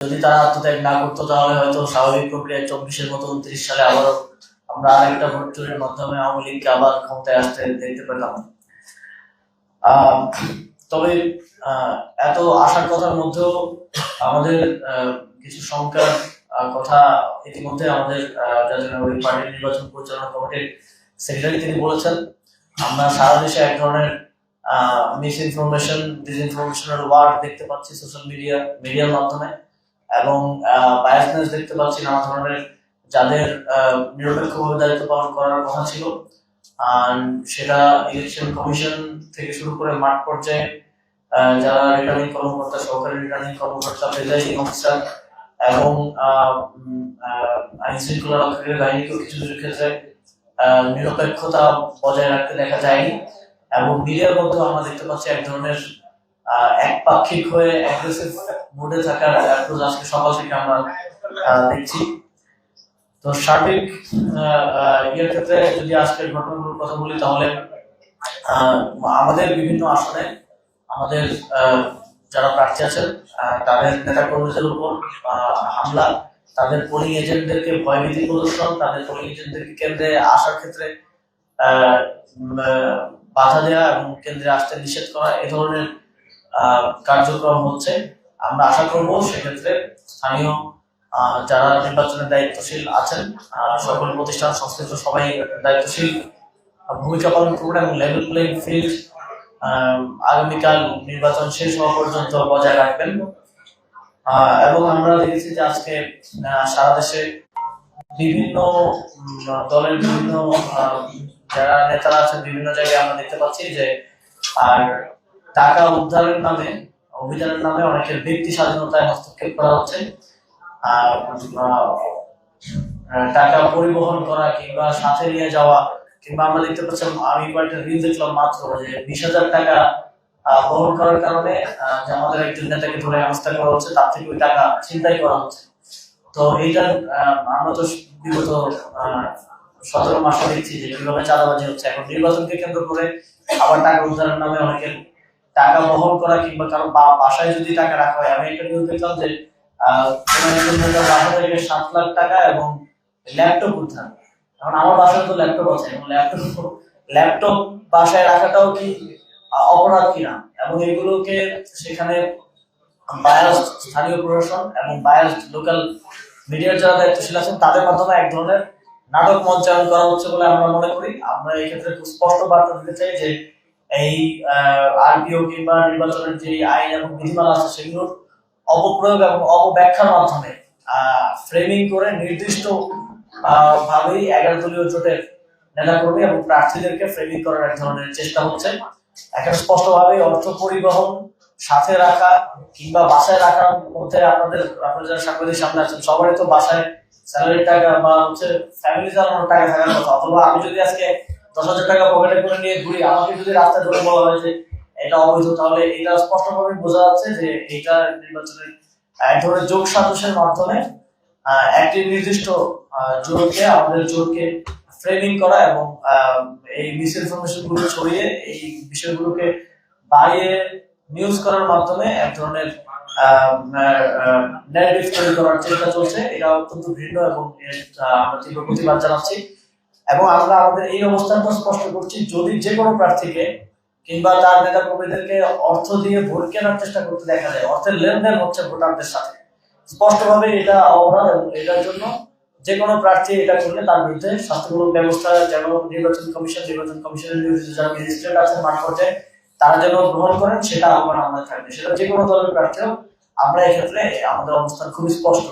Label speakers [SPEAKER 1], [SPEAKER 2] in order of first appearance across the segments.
[SPEAKER 1] যদি তারা আত্মত্যাগ না করতো তাহলে হয়তো স্বাভাবিক প্রক্রিয়ায় 24-এর মতো 29 সালে আবারও আমরা আরেকটা ভোট চুরির মাধ্যমে আওয়ামী লীগকে আবার ক্ষমতায় আসতে দেখতে পেতাম। তবে এত আশার কথার মধ্যেও আমাদের কিছু শঙ্কার কথা ইতিমধ্যে আমাদের জাতীয় নাগরিক পার্টির নির্বাচন পরিচালনা কমিটির সেক্রেটারি তিনি বলেছেন। আমরা সারা দেশে এক ধরনের মিস ইনফরমেশন, ডিসইনফরমেশনের ওয়ার দেখতে পাচ্ছি সোশ্যাল মিডিয়ার মাধ্যমে, এবং বায়াসনেস দেখতে পাচ্ছি নানা ধরনের, যাদের নিরপেক্ষভাবে দায়িত্ব পালন করার কথা ছিল সেটা ইলেকশন কমিশন থেকে শুরু করে মাঠ পর্যায়ে যারা রিটার্নিং কর্মকর্তা, সহকারী রিটার্নিং কর্মকর্তা, প্রিজাইডিং অফিসার এবং আইন শৃঙ্খলা রক্ষাকারী বাহিনীকেও কিছু কিছু ক্ষেত্রে নিরপেক্ষতা বজায় রাখতে দেখা যায়নি। এবং মিডিয়ার মধ্যে আমরা দেখতে পাচ্ছি এক ধরনের একপাক্ষিক হয়ে অ্যাগ্রেসিভ মোডে থাকার আজকে সকাল থেকে আমরা দেখছি। তো সার্বিক ইয়ের ক্ষেত্রে যদি আজকের ঘটনাগুলোর কথা বলি, তাহলে আমাদের বিভিন্ন আসনে আমাদের যারা প্রার্থী আছেন তাদের নেতা কর্মীদের উপর হামলা, তাদের পোলিং এজেন্টদেরকে ভয়ভীতি প্রদর্শন, তাদের পোলিং এজেন্টদেরকে কেন্দ্রে আসার ক্ষেত্রে বাধা দেওয়া এবং কেন্দ্রে আসতে নিষেধ করা, এ ধরনের কার্যক্রম হচ্ছে। আমরা আশা করব সেক্ষেত্রে স্থানীয় যারা নির্বাচনের দায়িত্বশীল আছেন, সকল প্রতিষ্ঠান সংশ্লিষ্ট সবাই দায়িত্বশীল ভূমিকা পালন করবেন এবং লেভেল প্লেইং ফিল্ড আগামীকাল নির্বাচন শেষ হওয়া পর্যন্ত বজায় রাখবেন। এবং আমরা দেখেছি যে আজকে সারা দেশে বিভিন্ন দলের বিভিন্ন যারা নেতারা আছেন বিভিন্ন জায়গায় আমরা দেখতে পাচ্ছি যে আর টাকা উদ্ধারের নামে, অভিযানের নামে অনেকের ব্যক্তি স্বাধীনতায় হস্তক্ষেপ করা হচ্ছে। টাকা পরিবহন করা কিংবা সাথে নিয়ে যাওয়া, কিংবা আমরা দেখতে পাচ্ছি, আমি কয়েকটা রিল দেখলাম মাত্র যে 20,000 টাকা বহন করার কারণে যে আমাদের একজন নেতাকে ধরে হেনস্থা করা হচ্ছে, তার থেকে ওই টাকা ছিনতাই করা হচ্ছে। তো এইটা আমরা তো বিগত 17 মাসে দেখছি যে কিভাবে চাঁদাবাজি হচ্ছে। এখন নির্বাচনকে কেন্দ্র করে আবার টাকা উদ্ধারের নামে অনেকের টাকা বহন করা, কিংবা কারো বাসায় যদি টাকা রাখা হয়। আমি একটা নিউজ দেখলাম যে বাসা থেকে 7 লাখ টাকা এবং ল্যাপটপ উদ্ধার। এখন আমার বাসায় তো ল্যাপটপ আছে, এবং ল্যাপটপ বাসায় রাখাটাও কি অপরাধ কিনা, এবং এগুলোকে সেখানে বায়াসড স্থানীয় প্রশাসন এবং বায়াসড লোকাল মিডিয়ার যারা দায়িত্বশীল আছেন তাদের মাধ্যমে এক ধরনের নাটক মঞ্চায়ন করা হচ্ছে বলে আমরা মনে করি। আমরা এই ক্ষেত্রে খুব স্পষ্ট বার্তা দিতে চাই যে এই আরপিও কিংবা নির্বাচনের যে আইন এবং বিধিমালা আছে সেগুলোর অপপ্রয়োগ এবং অপব্যাখ্যার মাধ্যমে ফ্রেমিং করে নির্দিষ্ট ভাবেই 11 দলীয় জোটের নেতাকর্মী এবং প্রার্থীদেরকে ফ্রেমিং করার এক ধরনের চেষ্টা হচ্ছে। এখানে স্পষ্টভাবে অর্থ পরিবহন, সাথে রাখা কিংবা বাসায় রাখার মধ্যে আপনারা যারা সাংবাদিক সামনে আছেন সবারই তো বাসায় স্যালারি টাকা বা ফ্যামিলি চালানোর টাকা থাকার কথা। অথবা আমি যদি আজকে 10,000 টাকা পকেটে করে নিয়ে ঘুরি, আমাকে যদি রাস্তায় ধরে বলা হয় যে এটা অবৈধ, তাহলে এটা স্পষ্টভাবে বোঝা যাচ্ছে যে এটা নির্বাচনের এক ধরনের যোগ সাজসের মাধ্যমে একটি নির্দিষ্ট জোরকে, আমাদের জোরকে ফ্রেমিং করা এবং এই মিস ইনফরমেশন গুলো ছড়িয়ে এই বিষয়গুলোকে বাড়িয়ে নিউজ করার মাধ্যমে এক ধরনের ন্যারেটিভ তৈরি করার চেষ্টা চলছে। এটা অত্যন্ত ভিন্ন এবং আমরা তীব্র প্রতিবাদ জানাচ্ছি। এবং আমরা আমাদের এই অবস্থানটা স্পষ্ট করছি, যদি যে কোনো প্রার্থীকে কিংবা তার নেতা কর্মীদেরকে অর্থ দিয়ে ভোট কেনার চেষ্টা করতে দেখা যায়, অর্থের লেনদেন হচ্ছে ভোটারদের সাথে, স্পষ্টভাবে এটা অপরাধ। এবং এটার জন্য যে কোনো প্রার্থী এটা করলে তার বিরুদ্ধে শাস্তিমূলক ব্যবস্থা যেন নির্বাচন কমিশনের নিয়োজিত যারা ম্যাজিস্ট্রেট আছেন মাঠ পর্যায়ে তারা যেন গ্রহণ করেন, সেটা আহ্বান আমাদের থাকবে। সেটা যে কোনো দলের প্রার্থী হোক, আমরা এক্ষেত্রে আমাদের অবস্থান খুবই স্পষ্ট।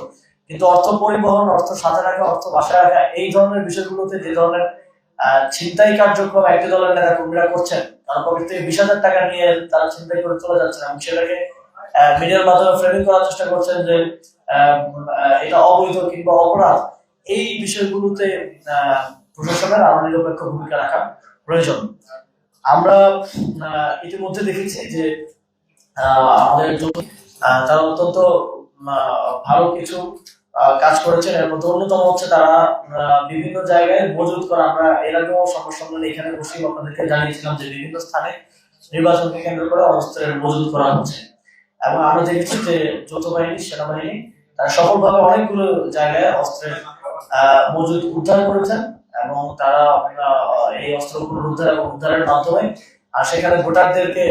[SPEAKER 1] কিন্তু অর্থ পরিবহন, অর্থ সাথে রাখা, অর্থ বাসায় রাখা, এই ধরনের বিষয়গুলোতে যে ধরনের ছিনতাই কার্যক্রম একটি দলের নেতা কর্মীরা করছেন, তার পকেট থেকে 20,000 টাকা নিয়ে তারা ছিনতাই করে চলে যাচ্ছেন এবং সেটাকে মিডিয়ার মাধ্যমে ফ্রেমিং করার চেষ্টা করছেন যে এটা অবৈধ কিংবা অপরাধ। এই বিষয়গুলোতে প্রশাসনের আরো নিরপেক্ষ ভূমিকা রাখা প্রয়োজন। আমরা ইতিমধ্যে দেখেছি যে আমাদের তারা অত্যন্ত ভালো কিছু কাজ করেছেন। এর মধ্যে অন্যতম হচ্ছে তারা বিভিন্ন জায়গায় মজুত করা, আমরা এর আগেও সংবাদ সম্মেলনে এখানে বসেই আপনাদেরকে জানিয়েছিলাম যে বিভিন্ন স্থানে নির্বাচনকে কেন্দ্র করে অস্ত্রের মজুত করা হচ্ছে। এবং আমরা দেখেছি যে যৌথ বাহিনী, সেনাবাহিনী তারা সফলভাবে অনেকগুলো জায়গায় অস্ত্রের মজুদ উদ্ধার করেছেন এবং তারা এই অস্ত্রগুলো উদ্ধারের মাধ্যমে সেখানে ভোটারদেরকে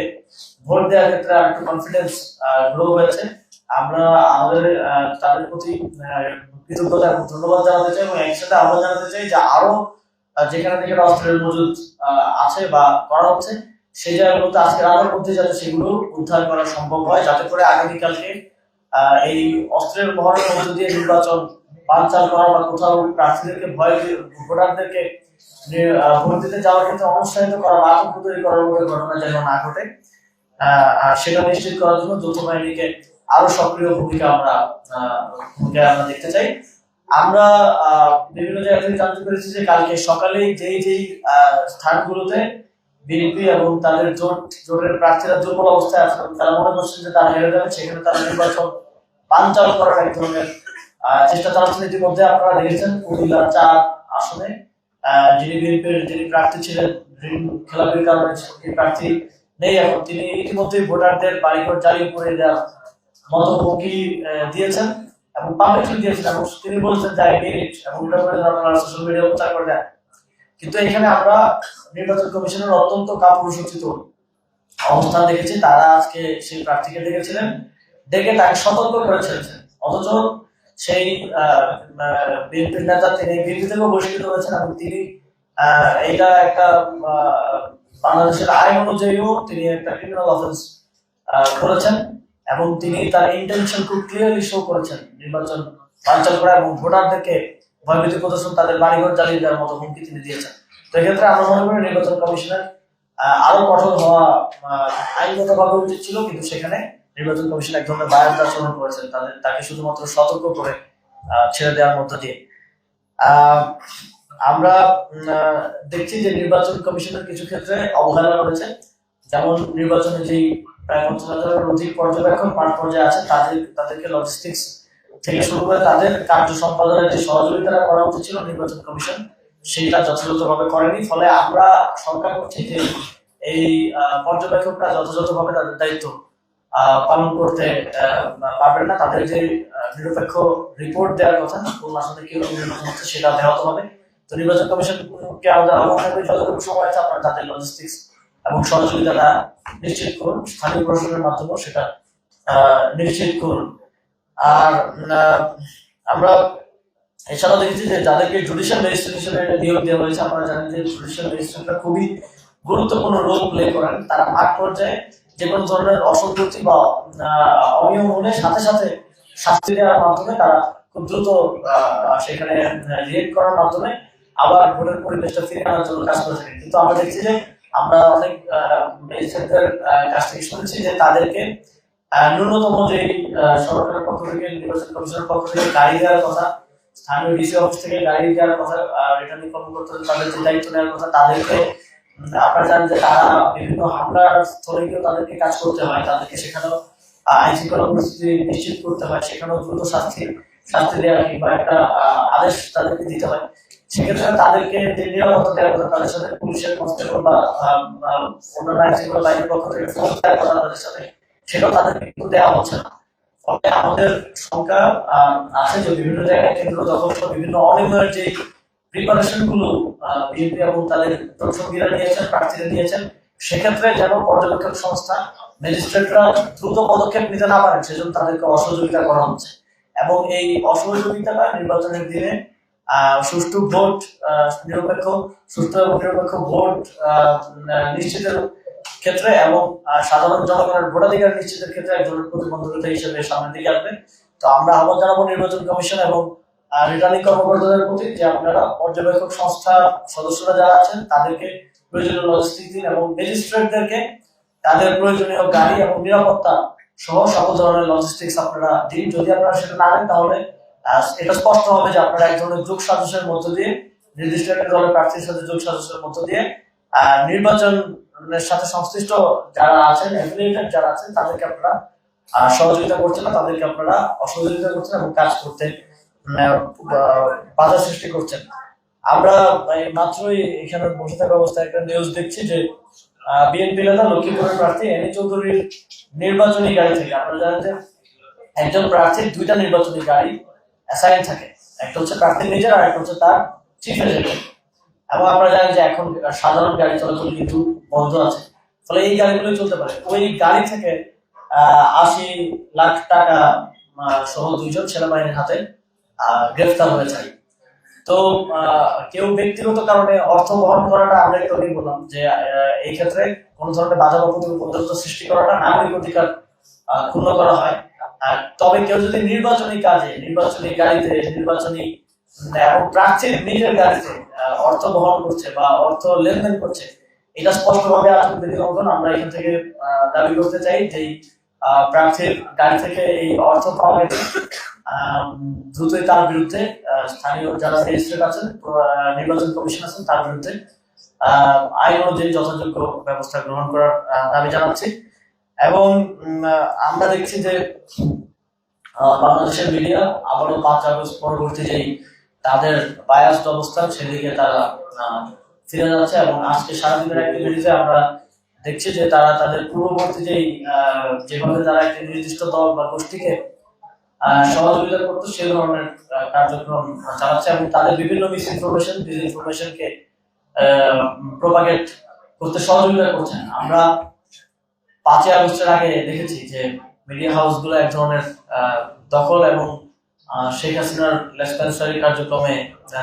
[SPEAKER 1] ভোট দেওয়ার ক্ষেত্রে আরেকটু কনফিডেন্স গ্রো হয়েছে। আমরা আমাদের তাদের প্রতি কৃতজ্ঞতা এবং ধন্যবাদ জানাতে চাই, এবং একসাথে আমরা জানাতে চাই যে আরো যেখানে যেখানে অস্ত্রের মজুদ আছে বা করা হচ্ছে সেই জায়গাগুলোতে আজকে রাতের মধ্যে যাতে সেগুলো উদ্ধার করা সম্ভব হয়, যাতে করে আগামীকালকে এই অস্ত্রের বহরের মধ্য দিয়ে নির্বাচন বানচাল করা বা কোথাও প্রার্থীদেরকে ভোটারদেরকে ভোট দিতে যাওয়ার ক্ষেত্রে অনুৎসাহিত করা বা আতঙ্ক তৈরি করার মতো ঘটনা যেন না ঘটে, আর সেটা নিশ্চিত করার জন্য যৌথ বাহিনীকে আরো সক্রিয় ভূমিকা আমরা দেখতে চাই। আমরা বিভিন্ন জায়গা থেকে জানতে পেরেছি যে কালকে সকালে যেই স্থানগুলোতে বিএনপি এবং তাদের জোটের প্রার্থীরা দুর্বল অবস্থায় আছেন, তারা মনে করছেন যে তারা হেরে যাবে, সেখানে তারা নির্বাচন বানচাল করার এক ধরনের চেষ্টা চালাচ্ছেন। ইতিমধ্যে আপনারা দেখেছেন কুমিল্লা 4 আসনে যিনি প্রার্থী ছিলেন, খেলাপির কারণে প্রার্থী নেই এখন, তিনি ইতিমধ্যে ভোটারদের বাড়িঘর জ্বালিয়ে পড়ে দেওয়ার মতো হুমকি দিয়েছেন এবং পাবলিকলি দিয়েছেন, এবং তিনি বলছেন যে এবং এটা করে আপনারা সোশ্যাল মিডিয়া প্রচার করে দেন। কিন্তু এখানে আমরা নির্বাচন কমিশনের অত্যন্ত কাপুরুষোচিত অবস্থান দেখেছি। তারা আজকে সেই প্রার্থীকে ডেকেছিলেন, ডেকে তাকে সতর্ক করেছিলেন, অথচ সেই বিএনপির নেতা তিনি বিএনপি থেকেও বহিষ্কৃত হয়েছেন এবং তিনি এটা একটা বাংলাদেশের আইন অনুযায়ীও তিনি একটা ক্রিমিনাল অফেন্স করেছেন এবং তিনি তার ইন্টেনশন খুব ক্লিয়ারলি শো করেছেন নির্বাচন বানচাল করা এবং ভোটারদেরকে ভয়ভীতি প্রদর্শন, তাদের বাড়িঘর জ্বালিয়ে দেওয়ার মতো হুমকি তিনি দিয়েছেন। তো এক্ষেত্রে আমরা মনে করি নির্বাচন কমিশনের আরো কঠোর হওয়া আইনগতভাবে উচিত ছিল, কিন্তু সেখানে নির্বাচন কমিশন এক ধরনের বায়াস আচরণ করেছেন, তাকে শুধুমাত্র সতর্ক করে ছেড়ে দেওয়ার মধ্য দিয়ে। আমরা দেখছি যে নির্বাচন কমিশনের কিছু ক্ষেত্রে অবহেলা রয়েছে, যেমন নির্বাচনে যেই প্রায় 50,000-এর অধিক পর্যবেক্ষক মাঠ পর্যায়ে আছে তাদেরকে লজিস্টিক্স থেকে শুরু করে তাদের কার্য সম্পাদনের যে সহযোগিতা করা উচিত ছিল নির্বাচন কমিশন সেটা যথাযথভাবে করেনি। ফলে আমরা সরকার করছি যে এই পর্যবেক্ষকরা যথাযথভাবে তাদের দায়িত্ব পালন করতে পারবেন না, তাদের যে নিরপেক্ষ রিপোর্ট দেওয়ার কথা কোন আসলে কি নির্বাচন হচ্ছে সেটা দেওয়া হবে। তো নির্বাচন কমিশনকে আমাদের আহ্বান থাকবে যতটুকু সময় আছে আপনারা তাদের লজিস্টিক্স এবং সহযোগিতাটা নিশ্চিত করুন, স্থানীয় প্রশাসনের মাধ্যমে সেটা নিশ্চিত করুন। আর আমরা এছাড়াও দেখেছি যে যাদেরকে জুডিশিয়াল ম্যাজিস্ট্রেট হিসেবে নিয়োগ দেওয়া হয়েছে, আপনারা জানেন যে জুডিশিয়াল ম্যাজিস্ট্রেটরা খুবই গুরুত্বপূর্ণ রোল প্লে করেন। তারা মাঠ পর্যায়ে যে কোনো ধরনের অসঙ্গতি বা অনিয়ম হলে সাথে সাথে শাস্তি দেওয়ার মাধ্যমে তারা খুব দ্রুত সেখানে রিয়েক্ট করার মাধ্যমে আবার ভোটের পরিবেশটা ফিরে আনার জন্য কাজ করে থাকেন। কিন্তু আমরা দেখছি যে আমরা অনেক ম্যাজিস্ট্রেটদের কাছ থেকে শুনেছি যে তাদেরকে ন্যূনতম যে সরকারের পক্ষ থেকে নির্বাচন কমিশনের পক্ষ থেকে গাড়ি দেওয়ার কথা, স্থানীয় ডিসি অফিস থেকে গাড়ি দেওয়ার কথা, রিটার্নিং কর্মকর্তাদের তাদের যে দায়িত্ব নেওয়ার কথা, তাদেরকে আপনারা জানেন যে তারা বিভিন্ন হামলার স্থলে গিয়ে তাদেরকে কাজ করতে হয়, তাদেরকে সেখানেও আইন শৃঙ্খলা পরিস্থিতি নিশ্চিত করতে হয়, সেখানেও দ্রুত শাস্তি দেওয়া কিংবা একটা আদেশ তাদেরকে দিতে হয়। সেক্ষেত্রে তাদেরকে যে নিরাপত্তা দেওয়ার কথা, তাদের সাথে পুলিশের কনস্টেবল বা অন্যান্য আইন শৃঙ্খলা বাহিনীর পক্ষ থেকে দেওয়ার কথা তাদের সাথে, সেটাও তাদেরকে কিন্তু দেওয়া হচ্ছে না। ফলে আমাদের সংখ্যা আছে যে বিভিন্ন জায়গায় কেন্দ্র দখল বিভিন্ন অনিয়মের যে প্রিপারেশন গুলো বিএনপি এবং তাদের সঙ্গীরা নিয়েছেন, প্রার্থীরা নিয়েছেন, সেক্ষেত্রে যেন পর্যবেক্ষক সংস্থা ম্যাজিস্ট্রেটরা দ্রুত পদক্ষেপ নিতে না পারেন সেজন্য তাদেরকে অসহযোগিতা করা হচ্ছে। এবং এই অসহযোগিতাটা নির্বাচনের দিনে সুষ্ঠু ভোট সুষ্ঠু এবং নিরপেক্ষ ভোট নিশ্চিতের ক্ষেত্রে এবং সাধারণ জনগণের ভোটাধিকার নিশ্চিতের ক্ষেত্রে এক ধরনের প্রতিবন্ধকতা হিসেবে সামনের দিকে আসবে। তো আমরা আহ্বান জানাবো নির্বাচন কমিশন এবং রিটার্নিং কর্মকর্তাদের প্রতি যে আপনারা পর্যবেক্ষক সংস্থা সদস্যরা যারা আছেন তাদেরকে প্রয়োজনীয় লজিস্টিক দিন এবং ম্যাজিস্ট্রেটদেরকে তাদের প্রয়োজনীয় গাড়ি এবং নিরাপত্তা সহ সকল ধরনের লজিস্টিক্স আপনারা দিন। যদি আপনারা সেটা না দেন তাহলে এটা স্পষ্ট হবে যে আপনারা এক ধরনের যোগ সাজসের মধ্য দিয়ে নির্দিষ্ট একটা দলের প্রার্থীর সাথে যোগ সাজসের মধ্য দিয়ে নির্বাচনের সাথে সংশ্লিষ্ট যারা আছেন, অ্যাফিলিয়েটেড যারা আছেন, তাদেরকে আপনারা সহযোগিতা করছেন না, তাদেরকে আপনারা অসহযোগিতা করছেন এবং কাজ করতে বাধা সৃষ্টি করছেন। আমরা মাত্রই এখানে বসে থাকা অবস্থায় একটা নিউজ দেখছি যে বিএনপি নেতা লক্ষ্মীপুরের প্রার্থী এনি চৌধুরীর নির্বাচনী গাড়ি থেকে, আপনারা জানেন যে একজন প্রার্থীর দুইটা নির্বাচনী গাড়ি অ্যাসাইন থাকে, একটা হচ্ছে প্রার্থীর নিজের আর একটা হচ্ছে তার চিফ এজেন্ট। এবং আপনারা জানেন যে এখন সাধারণ গাড়ি চলাচল কিন্তু বন্ধ আছে, ফলে এই গাড়িগুলো চলতে পারে। ওই গাড়ি থেকে 80 লাখ টাকা সহ দুইজন সেনাবাহিনীর হাতে গ্রেফতার হয়ে যায়। তো কেউ ব্যক্তিগত কারণে অর্থ বহন করাটা, আমরা একটু আগেই বললাম যে এই ক্ষেত্রে কোন ধরনের বাধা বা প্রতিবন্ধকতা সৃষ্টি করাটা নাগরিক অধিকার ক্ষুণ্ণ করা হয়। তবে কেউ যদি নির্বাচনী কাজে, নির্বাচনী গাড়িতে, নির্বাচনী এবং প্রার্থীর নিজের গাড়িতে অর্থ বহন করছে বা অর্থ লেনদেন করছে, এটা স্পষ্টভাবে আচরণ বিধি লঙ্ঘন। আমরা এখান থেকে দাবি করতে চাই যে প্রার্থীর গাড়ি থেকে এই অর্থ পাওয়া গেছে, দ্রুতই তার বিরুদ্ধে স্থানীয় যারা ম্যাজিস্ট্রেট আছেন, নির্বাচন কমিশন আছেন, তার বিরুদ্ধে আইন অনুযায়ী যথাযোগ্য ব্যবস্থা গ্রহণ করার দাবি জানাচ্ছি। এবং আমরা দেখছি যে বাংলাদেশের মিডিয়া আবারও 5 আগস্ট পরবর্তী যেই তাদের বায়াসড অবস্থান সেদিকে তারা ফিরে যাচ্ছে। এবং আজকে সারাদিনের অ্যাক্টিভিটিতে আমরা দেখছি যে তারা তাদের পূর্ববর্তী যেভাবে তারা একটি নির্দিষ্ট দল বা গোষ্ঠীকে সহযোগিতা করতো সেই ধরনের কার্যক্রম চালাচ্ছে এবং তাদের বিভিন্ন ডিসইনফরমেশনকে প্রপাগেট করতে সহযোগিতা করছেন। আমরা 5 আগস্টের আগে দেখেছি যে মিডিয়া হাউসগুলো এক ধরনের দখল এবং শেখ হাসিনার লেসপেন্সারি কার্যক্রমে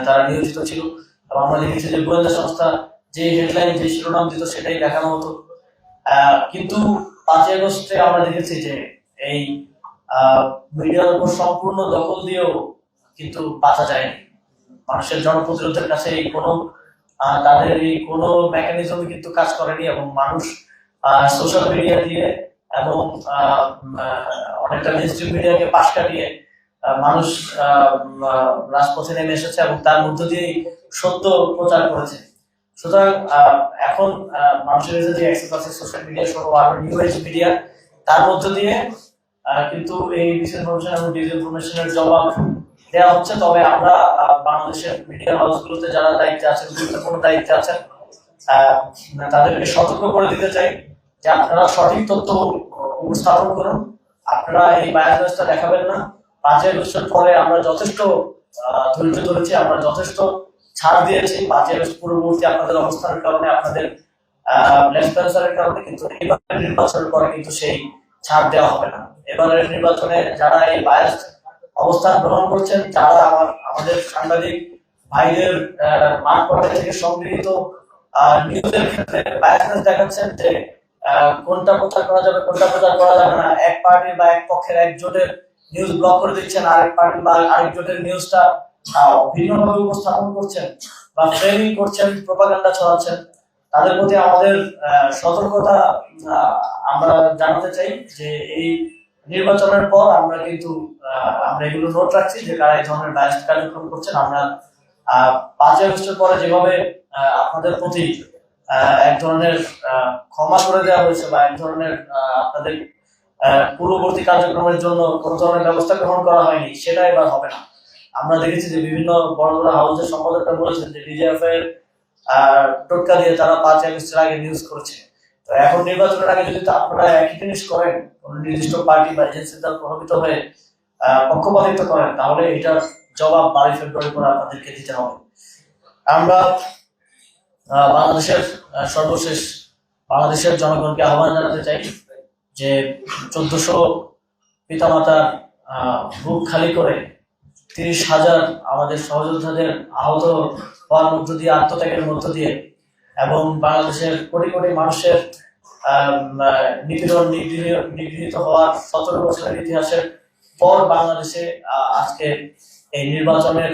[SPEAKER 1] তারা নিয়োজিত ছিল। এবং আমরা দেখেছি যে গোয়েন্দা সংস্থা যে হেডলাইন, যে শিরোনাম দিত সেটাই দেখানো হতো। কিন্তু 5 আগস্টে আমরা দেখেছি যে এই মিডিয়ার উপর সম্পূর্ণ দখল দিয়েও কিন্তু বাঁচা যায়নি। মানুষের জনপ্রতিরোধের কাছে এই কোনো তাদের এই কোনো মেকানিজম কিন্তু কাজ করেনি এবং মানুষ সোশ্যাল মিডিয়া দিয়ে এবং অনেকটা মেইনস্ট্রিম মিডিয়াকে পাশ কাটিয়ে মানুষ রাজপথে নেমে এসেছে এবং তার মধ্য দিয়ে সত্য প্রচার করেছে। সুতরাং এখন মানুষের কাছে যে অ্যাক্সেস আছে সোশ্যাল মিডিয়া সহ আরো নিউ এজ মিডিয়া, তার মধ্য দিয়ে কিন্তু এই ডিসইনফরমেশন এবং ডিসইনফরমেশনের জবাব দেওয়া হচ্ছে। তবে আমরা বাংলাদেশের মিডিয়া হাউসগুলোতে যারা দায়িত্বে আছেন, গুরুত্বপূর্ণ দায়িত্বে আছেন, তাদেরকে সতর্ক করে দিতে চাই যে আপনারা সঠিক তথ্য উপস্থাপন করুন, আপনারা এই বায়াসনেসটা দেখাবেন না। 5 আগস্টের পরে আমরা যথেষ্ট ধৈর্য ধরেছি, আমরা যথেষ্ট ছাড় দিয়েছি 5 আগস্ট পূর্ববর্তী আপনাদের অবস্থানের কারণে, আপনাদের লেসপেন্সারের কারণে। কিন্তু এবারের নির্বাচনের পরে কিন্তু সেই ছাড় দেওয়া হবে না। এবারের নির্বাচনে যারা এই বায়াস অবস্থান গ্রহণ করছেন, যারা আমাদের সাংবাদিক ভাইদের মাঠ পর্যায় থেকে সংগৃহীত নিউজের ক্ষেত্রে বায়াসনেস দেখাচ্ছেন যে কোনটা প্রচার করা যাবে, কোনটা প্রচার করা যাবে না, এক পার্টির বা এক পক্ষের এক জোটের নিউজ ব্লক করে দিচ্ছেন, আরেক পার্টি বা আরেক জোটের নিউজটা ভিন্নভাবে উপস্থাপন করছেন বা ফ্রেমিং করছেন, প্রোপাগান্ডা ছড়াচ্ছেন, তাদের প্রতি আমাদের সতর্কতা আমরা জানাতে চাই যে এই নির্বাচনের পর আমরা কিন্তু আমরা এগুলো নোট রাখছি যে কারা এই ধরনের বায়াস কার্যক্রম করছেন। আমরা 5 আগস্টের পরে যেভাবে আপনাদের প্রতি এক ধরনের ক্ষমা করে দেওয়া হয়েছে বা এক ধরনের আপনাদের পূর্ববর্তী কার্যক্রমের জন্য কোনো ধরনের ব্যবস্থা গ্রহণ করা হয়নি, সেটা এবার হবে না। আমরা দেখেছি যে বিভিন্ন বড় বড় হাউসের সম্পাদকরা বলেছেন যে ডিজিএফ এর টোটকা দিয়ে তারা 5 আগস্টের আগে নিউজ করছে। তো এখন নির্বাচনের আগে যদি আপনারা একই জিনিস করেন, কোন নির্দিষ্ট পার্টি বা এজেন্সি দ্বারা প্রভাবিত হয়ে পক্ষপাতিত্ব করেন, তাহলে এটার জবাব 12 ফেব্রুয়ারি পরে আপনাদেরকে দিতে হবে। আমরা সর্বশেষ বাংলাদেশের জনগণকে আহ্বান জানাতে চাই যে 1400 পিতামাতার বুক খালি করে 30,000 আমাদের সহযোদ্ধাদের আহত হওয়ার মধ্য দিয়ে, আত্মত্যাগের মধ্য দিয়ে এবং বাংলাদেশের কোটি কোটি মানুষের নিপীড়ন নিগৃহীত হওয়ার 17 বছরের ইতিহাসের পর বাংলাদেশে আজকে এই নির্বাচনের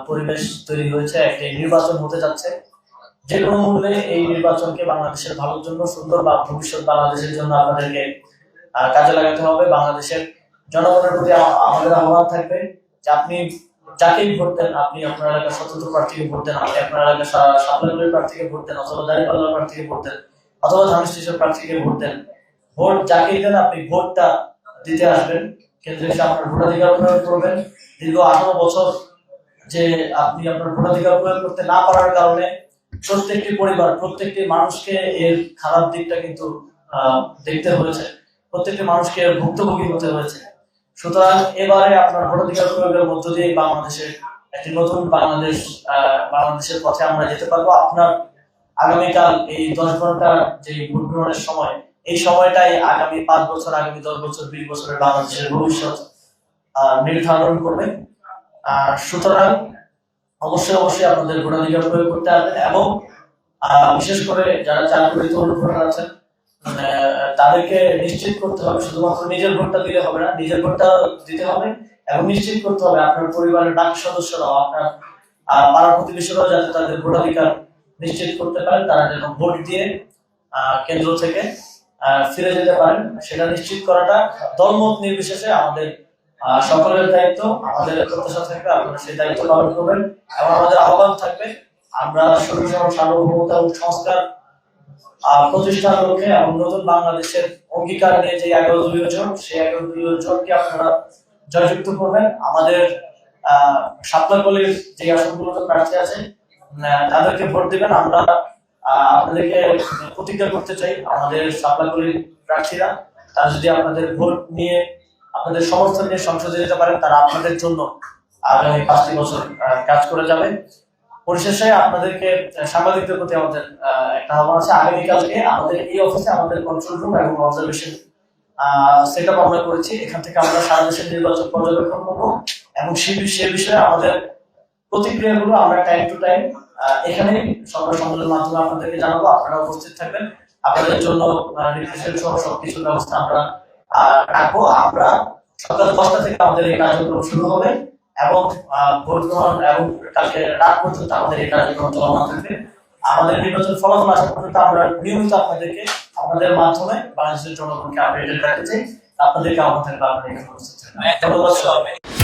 [SPEAKER 1] পরিবেশ তৈরি হয়েছে। একটি নির্বাচন হতে যাচ্ছে, যে কোনো মূল্যে এই নির্বাচনকে বাংলাদেশের ভালোর জন্য, সুন্দর বা ভবিষ্যৎ বাংলাদেশের জন্য আপনাদেরকে কাজে লাগাতে হবে। বাংলাদেশের জনগণের প্রতি আমাদের আহ্বান থাকবে যে আপনি যাকেই ভোট দেন, আপনি আপনার এলাকার স্বতন্ত্র প্রার্থীকে ভোট দেন, আপনি আপনার এলাকার সামলাগুলির প্রার্থীকে ভোট দেন, অথবা দাঁড়িপাল্লার প্রার্থীকে ভোট দেন, অথবা ধানের প্রার্থীকে ভোট দেন। ভোট যাকেই দেন আপনি ভোটটা দিতে আসবেন, কেন্দ্রে এসে আপনার ভোটাধিকার প্রয়োগ করবেন। দীর্ঘ 18 বছর যে আপনি আপনার ভোটাধিকার প্রয়োগ করতে না পারার কারণে প্রত্যেকটি পরিবার, প্রত্যেকটি মানুষকে এর খারাপ দিকটা কিন্তু দেখতে হয়েছে, প্রত্যেকটি মানুষকে ভুক্তভোগী হতে হয়েছে। সুতরাং এবারে আপনার ভোটাধিকার প্রয়োগের মধ্য দিয়ে বাংলাদেশের একটি নতুন বাংলাদেশের পথে আমরা যেতে পারবো। আপনার আগামীকাল এই 10 ঘন্টার যে ভোট গ্রহণের সময়, এই সময়টাই আগামী 5 বছর, আগামী 10 বছর, 20 বছরের বাংলাদেশের ভবিষ্যৎ নির্ধারণ করবে। সুতরাং অবশ্যই আপনাদের ভোটাধিকার প্রয়োগ করতে হবে এবং বিশেষ করে যারা চাকরি তরুণ ভোটার আছেন তাদেরকে নিশ্চিত করতে হবে শুধুমাত্র নিজের ভোটটা দিলে হবে না, নিজের ভোটটা দিতে হবে এবং নিশ্চিত করতে হবে আপনার পরিবারের বাকি সদস্যরাও, আপনার পাড়া প্রতিবেশীরাও যাতে তাদের ভোটাধিকার নিশ্চিত করতে পারেন, তারা যেন ভোট দিয়ে কেন্দ্র থেকে ফিরে যেতে পারেন, সেটা নিশ্চিত করাটা দলমত নির্বিশেষে আমাদের সকলের দায়িত্ব। আমাদের প্রত্যাশা থাকবে আপনারা সেই দায়িত্ব পালন করবেন এবং আমাদের আহ্বান থাকবে আমরা সার্বভৌমতা ও সংস্কার প্রতিষ্ঠার লক্ষ্যে এবং নতুন বাংলাদেশের অঙ্গীকার নিয়ে যে 11 দলীয় জোট, সেই 11 দলীয় জোটকে আপনারা জয়যুক্ত করবেন। আমাদের শাপলাকলির যে আসনগুলোতে প্রার্থী আছে তাদেরকে ভোট দিবেন। আমরা আপনাদেরকে প্রতিজ্ঞা করতে চাই, আমাদের শাপলাকলির প্রার্থীরা তারা যদি আপনাদের ভোট নিয়ে, আপনাদের সমর্থন নিয়ে সংসদে যেতে পারেন, তারা আপনাদের জন্য আগামী 5টি বছর কাজ করে যাবে। পরিশেষে আপনাদেরকে সাংবাদিকদের প্রতি আমাদের একটা আহ্বান আছে, আগামীকালকে আমাদের এই অফিসে আমাদের কন্ট্রোল রুম এবং অবজারভেশন সেটআপ আমরা করেছি। এখান থেকে আমরা সারা দেশের নির্বাচন পর্যবেক্ষণ করবো এবং সে বিষয়ে আমাদের প্রতিক্রিয়াগুলো আমরা টাইম টু টাইম এখানে সংবাদ সম্মেলনের মাধ্যমে আপনাদেরকে জানাবো। আপনারা উপস্থিত থাকবেন, আপনাদের জন্য রিফ্রেশমেন্ট সহ সবকিছুর ব্যবস্থা আমরা রাখবো। আমরা সকাল 10টা থেকে আমাদের এই কার্যক্রম শুরু হবে এবং ভোট গ্রহণ এবং কালকে রাত পর্যন্ত আমাদের এই কার্যক্রম চলমান থাকবে। আমাদের নির্বাচন ফলাফল আসা পর্যন্ত আমরা নিয়মিত আপনাদেরকে আপনাদের মাধ্যমে বাংলাদেশের জনগণকে আপডেটেড রাখতে চাই। আপনাদেরকে আমাদের উপস্থিত থাকবেন। ধন্যবাদ।